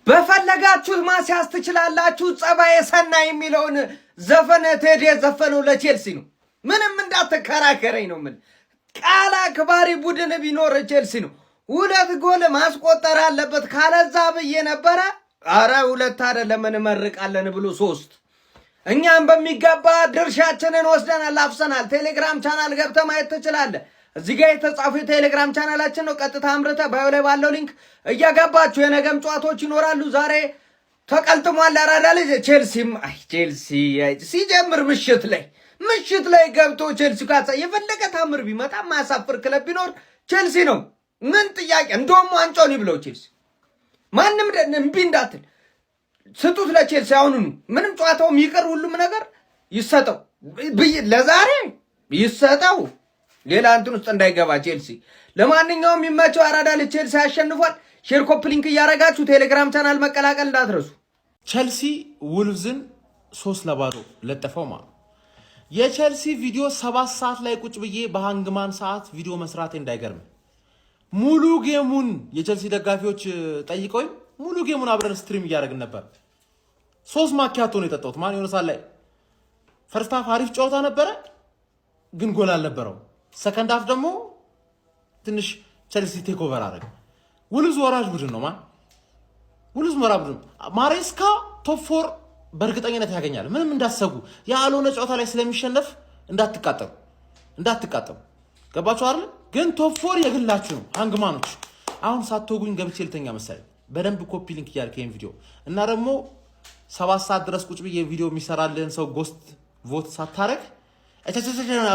በፈለጋችሁት ማስያዝ ትችላላችሁ። ጸባዬ ሰናይ የሚለውን ዘፈን ቴዲ የዘፈነው ለቼልሲ ነው። ምንም እንዳትከራከረኝ ነው። ምን ቃል አክባሪ ቡድን ቢኖር ቼልሲ ነው። 2 ጎል ማስቆጠር አለበት ካለዛ ብዬ ነበረ። አረ 2 አይደለም እንመርቃለን ብሎ 3 እኛም በሚገባ ድርሻችንን ወስደናል፣ አፍሰናል። ቴሌግራም ቻናል ገብተህ ማየት ትችላለህ። እዚህ ጋር የተጻፈ የቴሌግራም ቻናላችን ነው። ቀጥታ አምርተ ባዮ ላይ ባለው ሊንክ እያገባችሁ የነገም ጨዋታዎች ይኖራሉ። ዛሬ ተቀልጥሟል አራዳ ልጅ ቼልሲም ቼልሲ ሲጀምር ምሽት ላይ ገብቶ ቼልሲ ጋር የፈለገ ታምር ቢመጣ ማያሳፍር ክለብ ቢኖር ቼልሲ ነው። ምን ጥያቄ እንደውም ዋንጫውን ይብለው ቼልሲ። ማንም እምቢ እንዳትል ስጡት ለቼልሲ። አሁኑኑ ምንም ጨዋታውም ይቅር ሁሉም ነገር ይሰጠው ለዛሬ ይሰጠው። ሌላ እንትን ውስጥ እንዳይገባ ቼልሲ። ለማንኛውም የሚመቸው አራዳ ልጅ ቼልሲ ያሸንፏል። ሼር ኮፕ ሊንክ እያረጋችሁ ቴሌግራም ቻናል መቀላቀል እንዳትረሱ። ቼልሲ ውልቭዝን 3-0 ለጠፈው ማለት የቼልሲ ቪዲዮ 7 ሰዓት ላይ ቁጭ ብዬ በሃንግማን ሰዓት ቪዲዮ መስራቴ እንዳይገርም ሙሉ ጌሙን የቼልሲ ደጋፊዎች ጠይቀውኝ ሙሉ ጌሙን አብረን ስትሪም እያደረግን ነበር። 3 ማኪያቶ ነው የጠጣሁት። ማን የሆነ ሰዓት ላይ ፈርስት ሃፍ አሪፍ ጨዋታ ነበረ፣ ግን ጎል አልነበረው። ሰከንድ ሃፍ ደግሞ ትንሽ ቼልሲ ቴክ ኦቨር አደረገ። ውልቭዝ ወራጅ ቡድን ነው። ውልቭዝ ወራጅ ቡድን ማሬስካ ቶፕ 4 በእርግጠኝነት ያገኛል። ምንም እንዳሰጉ ያልሆነ ጨዋታ ላይ ስለሚሸነፍ እንዳትቃጠሩ። ገባችሁ አይደል? ግን ቶፕ 4 የግላችሁ ነው ሃንግማኖች። አሁን ሳትወጉኝ ገብቼ ልተኛ መሰለኝ። በደንብ ኮፒ ሊንክ እያደረክ ይሄን ቪዲዮ እና ደግሞ 7 ሰዓት ድረስ ቁጭ ብዬ ቪዲዮ የሚሰራልህን ሰው ጎስት ቮት ሳታረግ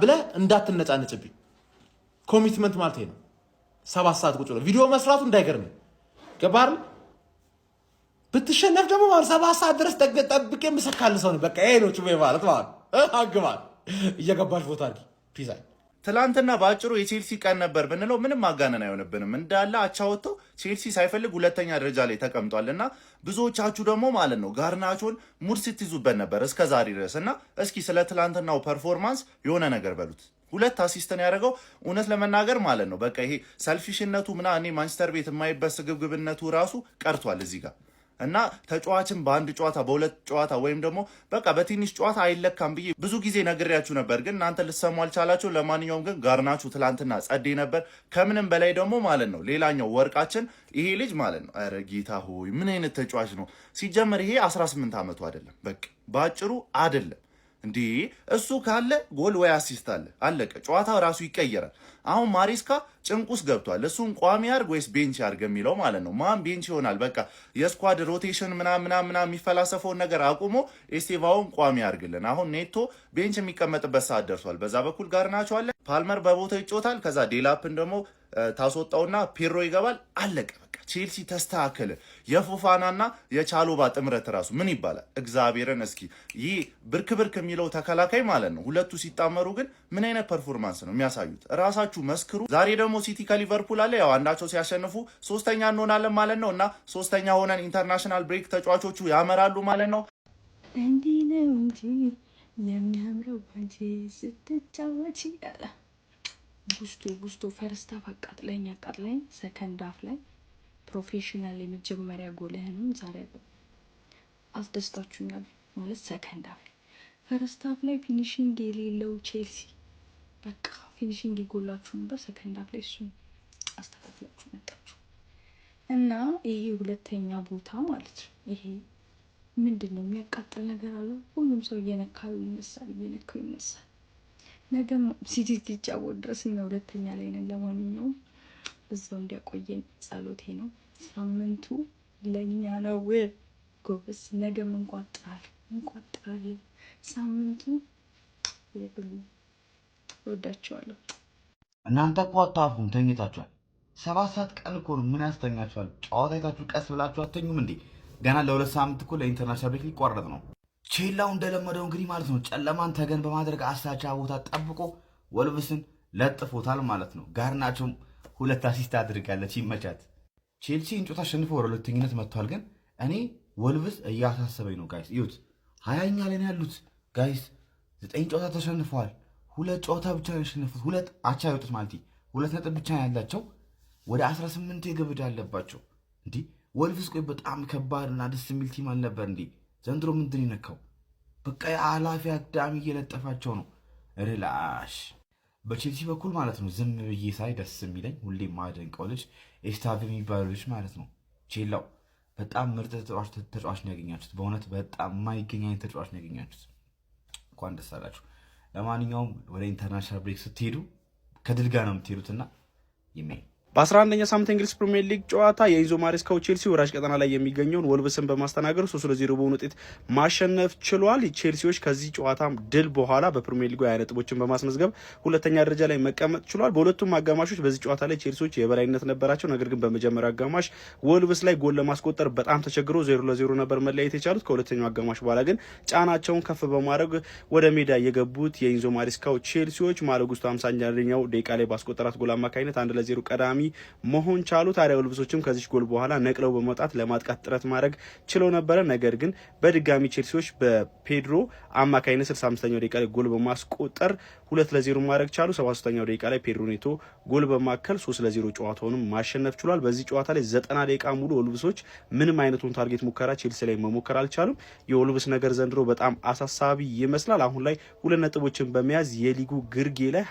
ብለህ እንዳትነጫነጭብኝ። ኮሚትመንት ማለት ነው። 7 ሰዓት ቁጭ ብለህ ቪዲዮ መስራቱ እንዳይገርም። ገባህ? ብትሸነፍ ደግሞ 7 ሰዓት ድረስ ጠብቄ የምሰካልህ ሰው ነው። በቃ ይሄ ነው ጩቤ ማለት አግባል እየገባሽ ቦታ አድርጊ። ፒዛ ትላንትና በአጭሩ የቼልሲ ቀን ነበር ብንለው ምንም ማጋነን አይሆንብንም። እንዳለ አቻ ወጥቶ ቼልሲ ሳይፈልግ 2ኛ ደረጃ ላይ ተቀምጧል። እና ብዙዎቻችሁ ደግሞ ማለት ነው ጋርናቾን ሙድ ስትይዙበት ነበር እስከ ዛሬ ድረስ። እና እስኪ ስለ ትላንትናው ፐርፎርማንስ የሆነ ነገር በሉት። 2 አሲስትን ያደረገው እውነት ለመናገር ማለት ነው በቃ ይሄ ሰልፊሽነቱ እኔ ማንቸስተር ቤት የማይበት ስግብግብነቱ ራሱ ቀርቷል እዚህ ጋር። እና ተጫዋችን በአንድ ጨዋታ በሁለት ጨዋታ ወይም ደግሞ በቃ በትንሽ ጨዋታ አይለካም ብዬ ብዙ ጊዜ ነግሬያችሁ ነበር፣ ግን እናንተ ልትሰሙ አልቻላችሁ። ለማንኛውም ግን ጋርናቾ ትላንትና ጸዴ ነበር። ከምንም በላይ ደግሞ ማለት ነው ሌላኛው ወርቃችን ይሄ ልጅ ማለት ነው። ኧረ ጌታ ሆይ ምን አይነት ተጫዋች ነው! ሲጀመር ይሄ 18 ዓመቱ አይደለም፣ በቃ ባጭሩ አይደለም እንዴ! እሱ ካለ ጎል ወይ አሲስት አለቀ፣ ጨዋታው ራሱ ይቀየራል። አሁን ማሬስካ ጭንቁስ ገብቷል። እሱን ቋሚ ያርግ ወይስ ቤንች ያርግ የሚለው ማለት ነው። ማን ቤንች ይሆናል? በቃ የስኳድ ሮቴሽን ምናምን የሚፈላሰፈውን ነገር አቁሞ ኤስቴቫውን ቋሚ ያርግልን። አሁን ኔቶ ቤንች የሚቀመጥበት ሰዓት ደርሷል። በዛ በኩል ጋርናቾ አለ፣ ፓልመር በቦታው ይጮታል። ከዛ ዴላፕን ደግሞ ታስወጣውና ፔሮ ይገባል። አለቀ በቃ ቼልሲ ተስተካከለ። የፎፋናና የቻሎባ ጥምረት ራሱ ምን ይባላል? እግዚአብሔርን እስኪ ይህ ብርክ የሚለው ተከላካይ ማለት ነው ሁለቱ ሲጣመሩ ግን ምን አይነት ፐርፎርማንስ ነው የሚያሳዩት? ራሳችሁ መስክሩ። ዛሬ ደግሞ ሲቲ ከሊቨርፑል አለ። ያው አንዳቸው ሲያሸንፉ 3ኛ እንሆናለን ማለት ነው። እና 3ኛ ሆነን ኢንተርናሽናል ብሬክ ተጫዋቾቹ ያመራሉ ማለት ነው። እንዲህ ነው እንጂ የሚያምረው ባንቺ ስትጫወቺ ያለ ቡስቶ ፈርስት ሃፍ አቃጥለኝ ሰከንድ ሃፍ ላይ ፕሮፌሽናል የመጀመሪያ ጎልህንም ዛሬ አስደስታችሁኛል ማለት ሰከንድ ሃፍ። ፈርስት ሃፍ ላይ ፊኒሺንግ የሌለው ቼልሲ በቃ ፊኒሺንግ ይጎላችሁ ነበር። ሰከንድ ሃፍ ላይ እሱን አስተካክላችሁ መጣችሁ እና ይሄ 2ኛ ቦታ ማለት ነው። ይሄ ምንድነው የሚያቃጥል ነገር አለ። ሁሉም ሰው እየነካው ይነሳል። ነገም ሲቲ ሲጫወት ድረስ እኛ 2ኛ ላይ ነን። ለማንኛውም እዛው እንዲያቆየን ጸሎቴ ነው። ሳምንቱ ለኛ ነው ጎበስ። ነገም እንቋጥራለን። ሳምንቱ የብሉ ወዳቸዋለሁ። እናንተ እኮ አታፉም፣ ተኝታችኋል። 7 ሰዓት ቀን እኮ ነው። ምን ያስተኛችኋል? ጨዋታ አይታችሁ ቀስ ብላችሁ አተኙም እንዴ? ገና ለ2 ሳምንት እኮ ለኢንተርናሽናል ብሬክ ሊቋረጥ ነው። ቼላው እንደለመደው እንግዲህ ማለት ነው ጨለማን ተገን በማድረግ አሳቻ ቦታ ጠብቆ ወልቭስን ለጥፎታል ማለት ነው። ጋርናቾም 2 አሲስት አድርጋለች። ይመቻት። ቼልሲ እንጮታ አሸንፎ ወደ 2ኝነት መጥቷል። ግን እኔ ወልቭስ እያሳሰበኝ ነው ጋይስ። ይሁት 20ኛ ላይ ነው ያሉት ጋይስ። 9 ጨዋታ ተሸንፈዋል። 2 ጨዋታ ብቻ ነው ያሸነፉት። 2 አቻ ያወጡት ማለት 2 ነጥብ ብቻ ነው ያላቸው። ወደ 18 የግብ ዕዳ አለባቸው። እንዴ ወልቭስ ቆይ በጣም ከባድና ደስ የሚል ቲም አልነበር እንዴ? ዘንድሮ ምንድን ይነካው? በቃ የኃላፊ አግዳሚ እየለጠፋቸው ነው። ሪላሽ በቼልሲ በኩል ማለት ነው ዝም ብዬ ሳይ ደስ የሚለኝ ሁሌ ማደንቀው ልጅ ኤስታቭ የሚባለው ልጅ ማለት ነው። ቼላው በጣም ምርጥ ተጫዋች ነው ያገኛችሁት። በእውነት በጣም የማይገኝ አይነት ተጫዋች ነው ያገኛችሁት። እንኳን ደስ አላችሁ። ለማንኛውም ወደ ኢንተርናሽናል ብሬክ ስትሄዱ ከድል ጋር ነው የምትሄዱትና ይሜ በ11ኛ ሳምንት እንግሊዝ ፕሪሚየር ሊግ ጨዋታ የኢንዞ ማሬስካው ቼልሲ ወራጅ ቀጠና ላይ የሚገኘውን ወልቭስን በማስተናገድ 3-0 በሆነ ውጤት ማሸነፍ ችሏል። ቼልሲዎች ከዚህ ጨዋታ ድል በኋላ በፕሪሚየር ሊጉ 20 ነጥቦችን በማስመዝገብ ሁለተኛ ደረጃ ላይ መቀመጥ ችሏል። በሁለቱም አጋማሾች በዚህ ጨዋታ ላይ ቼልሲዎች የበላይነት ነበራቸው። ነገር ግን በመጀመሪያው አጋማሽ ወልቭስ ላይ ጎል ለማስቆጠር በጣም ተቸግሮ 0-0 ነበር መለያየት የቻሉት። ከሁለተኛው አጋማሽ በኋላ ግን ጫናቸውን ከፍ በማድረግ ወደ ሜዳ የገቡት የኢንዞ ማሬስካው ቼልሲዎች ማለጉስቶ 50ኛው ደቂቃ ላይ ባስቆጠራት ጎል አማካኝነት 1-0 ቀዳሚ መሆን ቻሉ። ታዲያ ወልቭሶችም ከዚህ ጎል በኋላ ነቅለው በመውጣት ለማጥቃት ጥረት ማድረግ ችለው ነበረ። ነገር ግን በድጋሚ ቼልሲዎች በፔድሮ አማካኝነት 65ኛው ደቂቃ ላይ ጎል በማስቆጠር 2-0 ማድረግ ቻሉ። 73ኛው ደቂቃ ላይ ፔድሮ ኔቶ ጎል በማከል 3-0 ጨዋታውንም ማሸነፍ ችሏል። በዚህ ጨዋታ ላይ 90 ደቂቃ ሙሉ ወልቭሶች ምንም አይነቱን ታርጌት ሙከራ ቼልሲ ላይ መሞከር አልቻሉም። የወልቭስ ነገር ዘንድሮ በጣም አሳሳቢ ይመስላል። አሁን ላይ 2 ነጥቦችን በመያዝ የሊጉ ግርጌ ላይ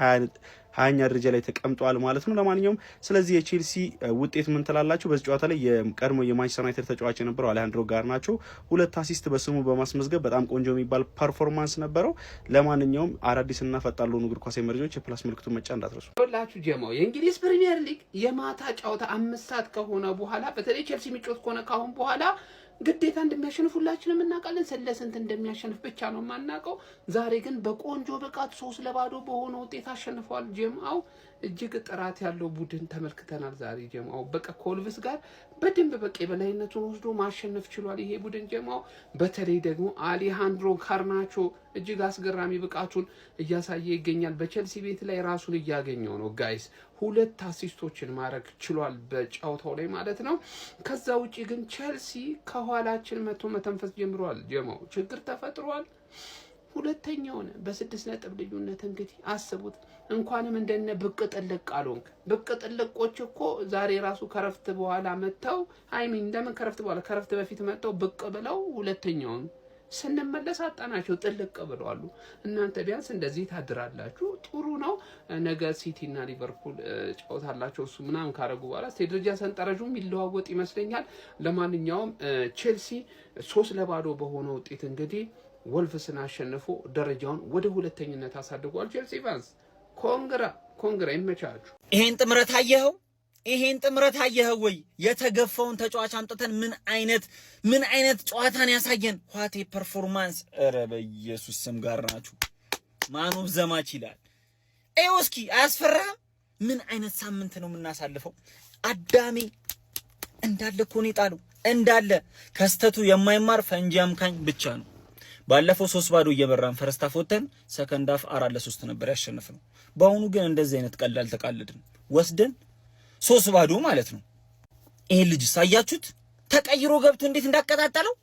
20ኛ ደረጃ ላይ ተቀምጧል ማለት ነው። ለማንኛውም ስለዚህ የቼልሲ ውጤት ምን ትላላችሁ? በዚህ ጨዋታ ላይ የቀድሞ የማንቸስተር ዩናይትድ ተጫዋች የነበረው አሌሃንድሮ ጋርናቾ 2 አሲስት በስሙ በማስመዝገብ በጣም ቆንጆ የሚባል ፐርፎርማንስ ነበረው። ለማንኛውም አዳዲስና ፈጣን ለሆኑ እግር ኳስ መረጃዎች የፕላስ ምልክቱን መጫን እንዳትረሱ። ሁላችሁ ጀማው የእንግሊዝ ፕሪሚየር ሊግ የማታ ጨዋታ 5 ሰዓት ከሆነ በኋላ በተለይ ቼልሲ የሚጫወት ከሆነ ካሁን በኋላ ግዴታ እንደሚያሸንፍ ሁላችንም እናውቃለን። ስለስንት እንደሚያሸንፍ ብቻ ነው የማናውቀው። ዛሬ ግን በቆንጆ ብቃት 3-0 በሆነ ውጤት አሸንፈዋል። ጀማው እጅግ ጥራት ያለው ቡድን ተመልክተናል ዛሬ ጀማው። በቃ ከወልቭስ ጋር በደንብ በቃ የበላይነቱን ወስዶ ማሸነፍ ችሏል ይሄ ቡድን ጀማው። በተለይ ደግሞ አሌሃንድሮ ጋርናቾ እጅግ አስገራሚ ብቃቱን እያሳየ ይገኛል። በቼልሲ ቤት ላይ ራሱን እያገኘው ነው ጋይስ። 2 አሲስቶችን ማድረግ ችሏል በጨዋታው ላይ ማለት ነው። ከዛ ውጪ ግን ቼልሲ ከኋላችን መቶ መተንፈስ ጀምሯል ጀማው። ችግር ተፈጥሯል። ሁለተኛውን በ6 ነጥብ ልዩነት እንግዲህ አስቡት። እንኳንም እንደነ ብቅ ጥልቅ አልሆንክ። ብቅ ጥልቆች እኮ ዛሬ ራሱ ከረፍት በኋላ መተው አይሚን እንደምን ከረፍት በኋላ ከረፍት በፊት መተው ብቅ ብለው ሁለተኛውን ስንመለስ አጣናቸው ጥልቅ ብለዋል። እናንተ ቢያንስ እንደዚህ ታድራላችሁ። ጥሩ ነው። ነገ ሲቲ እና ሊቨርፑል ጨዋታላቸው እሱ ምናምን ካረጉ በኋላ ደረጃ ሰንጠረዡ የሚለዋወጥ ይመስለኛል። ለማንኛውም ቼልሲ 3-0 በሆነ ውጤት እንግዲህ ወልቭስን አሸንፎ ደረጃውን ወደ ሁለተኝነት አሳድጓል። ቼልሲ ፋንስ ኮንግራ ይመቻችሁ። ይሄን ጥምረት አየኸው ወይ? የተገፋውን ተጫዋች አምጥተን ምን አይነት ጨዋታን ያሳየን። ዋቴ ፐርፎርማንስ! ኧረ በኢየሱስ ስም ጋርናችሁ ማን ኦፍ ዘ ማች ይላል። እስኪ አያስፈራም? ምን አይነት ሳምንት ነው የምናሳልፈው? አዳሜ እንዳለ እኮ ነው የጣለው። እንዳለ ከስተቱ የማይማር ፈንጂ አምካኝ ብቻ ነው። ባለፈው 3-0 እየበራን ፈርስት ሃፍ ወተን ሰከንድ ሃፍ 4-3 ነበር ያሸነፍነው። በአሁኑ ግን እንደዚህ አይነት ቀላል ተቃልድን ወስደን 3-0 ማለት ነው። ይሄ ልጅ ሳያችሁት ተቀይሮ ገብቶ እንዴት እንዳቀጣጠለው።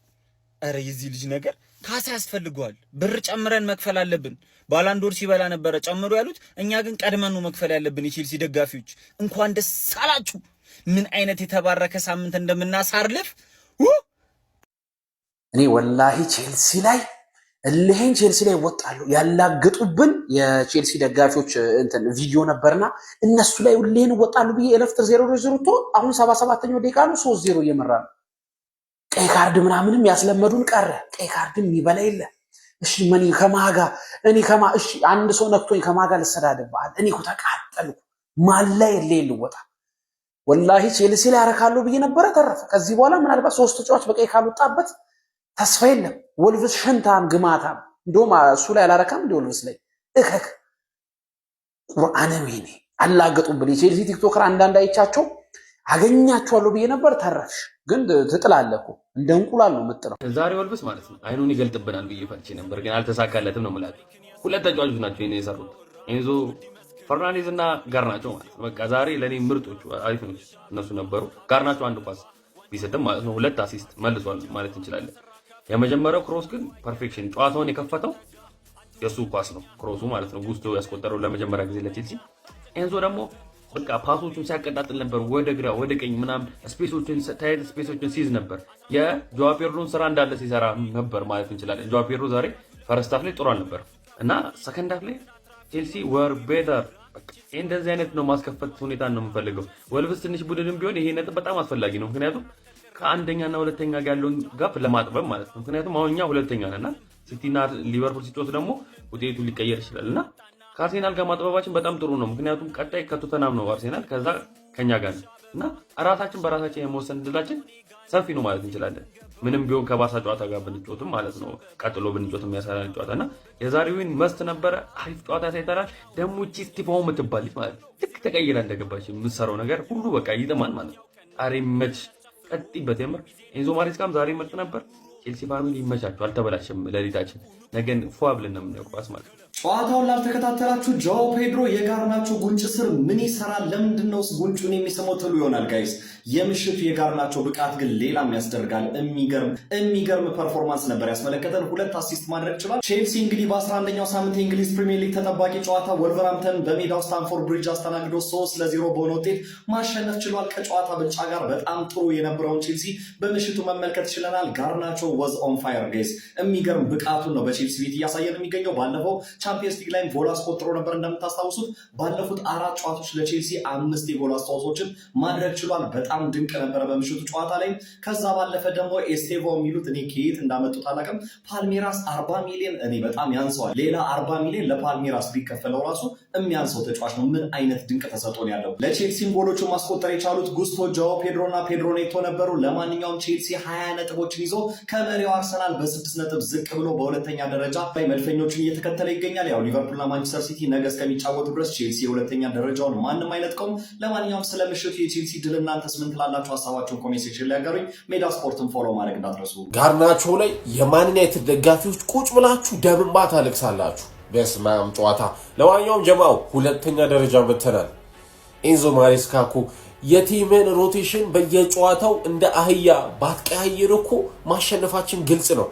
አረ የዚህ ልጅ ነገር ካሳ ያስፈልገዋል። ብር ጨምረን መክፈል አለብን። ባላንዶር ሲበላ ነበረ ጨምሮ ያሉት፣ እኛ ግን ቀድመን ነው መክፈል ያለብን። የቼልሲ ደጋፊዎች እንኳን ደስ አላችሁ። ምን አይነት የተባረከ ሳምንት እንደምናሳርፍ እኔ ወላሂ ቼልሲ ላይ እልሄን ቼልሲ ላይ ወጣሉ ያላግጡብን የቼልሲ ደጋፊዎች እንትን ቪዲዮ ነበርና እነሱ ላይ እልሄን ወጣሉ ብዬ ኤለፍተር 0-0 ቶ አሁን 77ኛው ደቂቃ ነው 3-0 እየመራ ነው። ቀይ ካርድ ምናምንም ያስለመዱን ቀረ። ቀይ ካርድም ይበላ የለ። እሺ ማን እሺ አንድ ሰው ነክቶኝ ከማጋ ልሰዳደባል። እኔ እኮ ተቃጠልኩ። ማላ የሌለ ወጣ ወላሂ ቼልሲ ላይ አረካለሁ ብዬ ነበረ። ተረፈ። ከዚህ በኋላ ምናልባት 3 ተጫዋች በቀይ ካልወጣበት ተስፋ የለም። ወልቭስ ሽንታም ግማታም እንደውም እሱ ላይ አላረካም። እንደ ወልቭስ ላይ እከክ ቁርአን ወይኔ አላገጡብኝ። የቼልሲ ቲክቶከር አንዳንድ አይቻቸው አገኛቸዋለሁ ብዬ ነበር። ተረፍሽ ግን ትጥላለህ እኮ እንደ እንቁላል ነው የምጥለው። ዛሬ ወልቭስ ማለት ነው አይኑን ይገልጥብናል ብዬ ፈርቼ ነበር፣ ግን አልተሳካለትም ነው የምላችሁ። 2 ተጫዋቾች ናቸው ይሄን የሰሩት ኤንዞ ፈርናንዴዝ እና ጋርናቾ ማለት ነው። በቃ ዛሬ ለኔ ምርጦቹ አሪፎች እነሱ ነበሩ። ጋርናቾ 1 ኳስ ቢሰጥም ማለት ነው 2 አሲስት መልሷል ማለት እንችላለን። የመጀመሪያው ክሮስ ግን ፐርፌክሽን ጨዋታውን የከፈተው የሱ ኳስ ነው፣ ክሮሱ ማለት ነው። ጉስቶ ያስቆጠረው ለመጀመሪያ ጊዜ ለቼልሲ። ኤንዞ ደግሞ በቃ ፓሶቹን ሲያቀጣጥል ነበር ወደ ግራ ወደ ቀኝ ምናምን ስፔሶችን ሲይዝ ነበር። የጆዋ ፔድሮን ስራ እንዳለ ሲሰራ ነበር ማለት እንችላለን። ጆዋ ፔድሮ ዛሬ ፈርስት ሃፍ ላይ ጥሩ አልነበር እና ሰከንድ ሃፍ ላይ ቼልሲ ወር ቤተር። እንደዚህ አይነት ነው ማስከፈት ሁኔታ ነው የምፈልገው። ወልቭስ ትንሽ ቡድንም ቢሆን ይሄ ነጥብ በጣም አስፈላጊ ነው። ምክንያቱም ከአንደኛና ሁለተኛ ጋር ያለውን ጋፕ ለማጥበብ ማለት ነው። ምክንያቱም አሁን እኛ ሁለተኛ ነንና ሲቲና ሊቨርፑል ሲጮት ደግሞ ውጤቱ ሊቀየር ይችላልና ከአርሴናል ጋር ማጥበባችን በጣም ጥሩ ነው። ምክንያቱም ቀጣይ ከቶተናም ነው አርሴናል፣ ከዛ ከኛ ጋር ነው እና ራሳችን በራሳችን የመወሰን እድላችን ሰፊ ነው ማለት እንችላለን። ምንም ቢሆን ከባሳ ጨዋታ ጋር ብንጮትም ማለት ነው ቀጥሎ ብንጮትም ያሳላን ጨዋታና የዛሬውን መስት ነበረ። አሪፍ ጨዋታ ሳይተራል ደግሞ ስቲፋው የምትባል ማለት ልክ ተቀይራ እንደገባች የምትሰራው ነገር ሁሉ በቃ ይጥማል ማለት ነው። አሬ መች ቀጥይበት የምር ኤንዞ ማሬስካም ዛሬ ምርጥ ነበር። ቼልሲ ፋሚሊ ይመቻችሁ፣ አልተበላሸም ሌሊታችን። ነገን ፏ ብለን ነው የምንቆስ ማለት ነው። ጨዋታውን ላልተከታተላችሁ ጆዋ ፔድሮ የጋርናቾ ጉንጭ ስር ምን ይሰራል? ለምንድነው ጉንጩን የሚስመው ትሉ ይሆናል ጋይስ። የምሽቱ የጋርናቾ ብቃት ግን ሌላም ያስደርጋል። የሚገርም ፐርፎርማንስ ነበር ያስመለከተን። 2 አሲስት ማድረግ ችሏል። ቼልሲ እንግዲህ በ11ኛው ሳምንት የእንግሊዝ ፕሪሚየር ሊግ ተጠባቂ ጨዋታ ወልቨርሃምፕተን በሜዳው ስታንፎርድ ብሪጅ አስተናግዶ 3-0 በሆነ ውጤት ማሸነፍ ችሏል። ከጨዋታ ብልጫ ጋር በጣም ጥሩ የነበረውን ቼልሲ በምሽቱ መመልከት ችለናል። ጋርናቾ ወዝ ኦን ፋየር ጋይስ። የሚገርም ብቃቱን ነው በቼልሲ ቤት እያሳየን የሚገኘው። ባለፈው ቻምፒየንስ ሊግ ላይ ጎል አስቆጥሮ ነበር እንደምታስታውሱት። ባለፉት 4 ጨዋታዎች ለቼልሲ 5 የጎል አስተዋጽኦችን ማድረግ ችሏል። በጣም ድንቅ ነበረ በምሽቱ ጨዋታ ላይ። ከዛ ባለፈ ደግሞ ኤስቴቮ የሚሉት እኔ ከየት እንዳመጡት አላውቅም። ፓልሜራስ 40 ሚሊዮን እኔ በጣም ያንሰዋል። ሌላ 40 ሚሊዮን ለፓልሜራስ ቢከፈለው ራሱ የሚያንሰው ተጫዋች ነው። ምን አይነት ድንቅ ተሰጥኦ ነው ያለው። ለቼልሲም ጎሎቹን ማስቆጠር የቻሉት ጉስቶ፣ ጆዋ ፔድሮ እና ፔድሮ ኔቶ ነበሩ። ለማንኛውም ቼልሲ 20 ነጥቦችን ይዞ ከመሪው አርሰናል በ6 ነጥብ ዝቅ ብሎ በሁለተኛ ደረጃ ላይ መድፈኞቹን እየተከተለ ይገኛል። ያው ሊቨርፑልና ማንቸስተር ሲቲ ነገ እስከሚጫወቱ ድረስ ቼልሲ የሁለተኛ ደረጃውን ማንም አይነጥቀውም። ለማንኛውም ስለ ምሽቱ የቼልሲ ድል እናንተስ ምን ትላላችሁ? ሀሳባችሁን ኮሜንት ሴክሽን ላይ ያጋሩኝ። ሜዳ ስፖርትን ፎሎ ማድረግ እንዳትረሱ። ጋርናቾ ላይ የማን ዩናይትድ ደጋፊዎች ቁጭ ብላችሁ ደም እንባ ታለቅሳላችሁ። በስመ አብ ጨዋታ። ለማንኛውም ጀማው ሁለተኛ ደረጃ መተናል። ኤንዞ ማሬስካ እኮ የቲምን ሮቴሽን በየጨዋታው እንደ አህያ ባትቀያየር እኮ ማሸነፋችን ግልጽ ነው።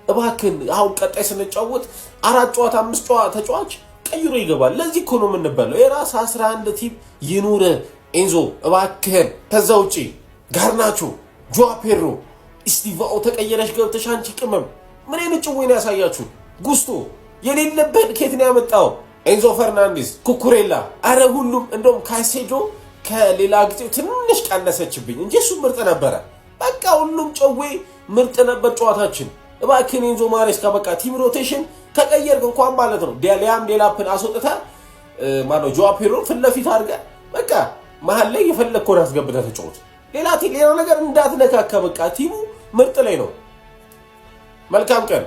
እባክን አሁን ቀጣይ ስንጫወት 4 ጨዋታ 5 ጨዋታ ተጫዋች ቀይሮ ይገባል። ለዚህ እኮ ነው የምንበለው። የራስ 11 ቲም ይኑር ኤንዞ እባክህን። ከዛ ውጪ ጋርናቾ፣ ጆዋ ፔድሮ፣ ስቲቫኦ ተቀየረሽ ገብተሽ አንቺ ቅመም ምን አይነት ጭዌ ነው ያሳያችሁ? ጉስቶ የሌለበት ኬት ነው ያመጣው? ኤንዞ ፈርናንዴዝ፣ ኩኩሬላ፣ አረ ሁሉም እንደውም ካይሴዶ ከሌላ ጊዜ ትንሽ ቀነሰችብኝ እንጂ እሱ ምርጥ ነበረ። በቃ ሁሉም ጨዌ ምርጥ ነበር ጨዋታችን። እባክህን ኤንዞ ማሬስካ በቃ ቲም ሮቴሽን ከቀየርክ እንኳን ማለት ነው ሊያም ሌላፕን አስወጥታ ማነው ጆዋ ፔድሮ ፊት ለፊት አድርገህ በቃ መሀል ላይ የፈለግከውን አስገብተህ ተጫወት። ሌላ ነገር እንዳትነካካ። በቃ ቲሙ ምርጥ ላይ ነው። መልካም ቀን።